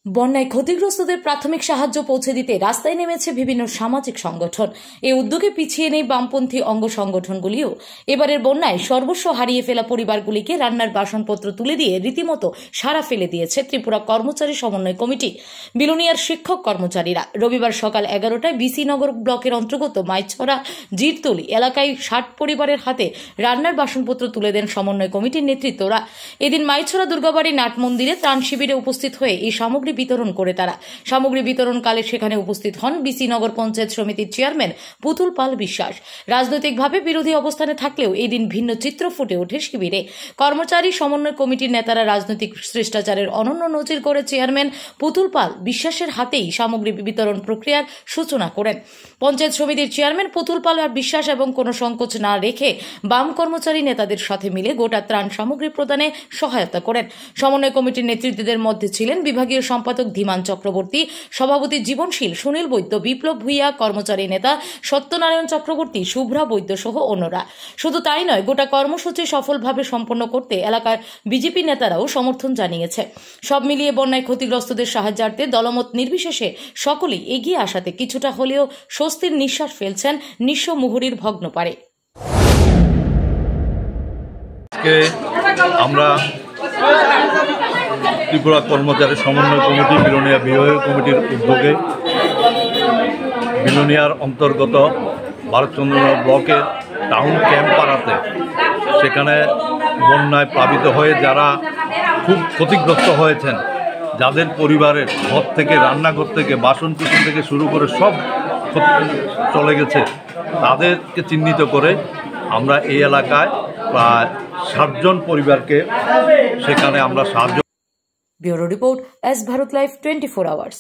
বন্যায় ক্ষতিগ্রস্তদের প্রাথমিক সাহায্য পৌঁছে দিতে রাস্তায় নেমেছে বিভিন্ন সামাজিক সংগঠন। এই উদ্যোগে পিছিয়ে নেই বামপন্থী অঙ্গ সংগঠনগুলিও। এবারের বন্যায় সর্বস্ব হারিয়ে ফেলা পরিবারগুলিকে রান্নার বাসনপত্র তুলে দিয়ে রীতিমতো সাড়া ফেলে দিয়েছে ত্রিপুরা কর্মচারী সমন্বয় কমিটি। বিলোনিয়ার শিক্ষক কর্মচারীরা রবিবার সকাল 11টায় বিসিনগর ব্লকের অন্তর্গত মাইছড়া জিরতলি এলাকায় 60 পরিবারের হাতে রান্নার বাসনপত্র তুলে দেন সমন্বয় কমিটির নেতৃত্বরা। এদিন মাইছড়া দুর্গাবাড়ি নাট মন্দিরে ত্রাণ শিবিরে উপস্থিত হয়ে এই সামগ্রী বিতরণ করে তারা। সামগ্রী বিতরণকালে সেখানে উপস্থিত হন বিসিনগর পঞ্চায়েত সমিতির চেয়ারম্যান পুতুল পাল বিশ্বাস। রাজনৈতিকভাবে বিরোধী অবস্থানে থাকলেও এই দিন ভিন্ন চিত্র ফুটে ওঠে শিবিরে। কর্মচারী সমন্বয় কমিটির নেতারা রাজনৈতিক শিষ্টাচারের অনন্য নজির করে চেয়ারম্যান পুতুল পাল বিশ্বাসের হাতেই সামগ্রী বিতরণ প্রক্রিয়ার সূচনা করেন। পঞ্চায়েত সমিতির চেয়ারম্যান পুতুল পাল আর বিশ্বাস এবং কোনো সংকোচ না রেখে বাম কর্মচারী নেতাদের সাথে মিলে গোটা ত্রাণ সামগ্রী প্রদানে সহায়তা করেন। সমন্বয় কমিটির নেতৃত্বদের মধ্যে ছিলেন বিভাগীয় সম্পাদক ধীমান চক্রবর্তী, সভাপতি জীবনশীল সুনীল বৈদ্য, বিপ্লব ভূঁইয়া, কর্মচারী নেতা সত্যনারায়ণ চক্রবর্তী, শুভ্রা বৈদ্য সহ অন্যরা। শুধু তাই নয়, গোটা কর্মসূচি সফলভাবে সম্পন্ন করতে এলাকার বিজেপি নেতারাও সমর্থন জানিয়েছে। সব মিলিয়ে বন্যায় ক্ষতিগ্রস্তদের সাহায্যার্থে দলমত নির্বিশেষে সকলেই এগিয়ে আসাতে কিছুটা হলেও স্বস্তির নিঃশ্বাস ফেলছেন নিঃস্ব মুহুরীর ভগ্ন পারে। আমরা ত্রিপুরা কর্মচারী সমন্বয় কমিটি বিলোনিয়া বিভাগীয় কমিটির উদ্যোগে বিলোনিয়ার অন্তর্গত ভারতচন্দ্র ব্লকের টাউন ক্যাম্প পাড়াতে সেখানে বন্যায় প্লাবিত হয়ে যারা খুব ক্ষতিগ্রস্ত হয়েছেন, যাদের পরিবারের ঘর থেকে রান্নাঘর থেকে বাসন কুসন থেকে শুরু করে সব চলে গেছে, তাদেরকে চিহ্নিত করে আমরা এই এলাকায় প্রায় 60 জন পরিবারকে সেখানে আমরা সাহায্য। Bureau report, S Bharat live 24 hours.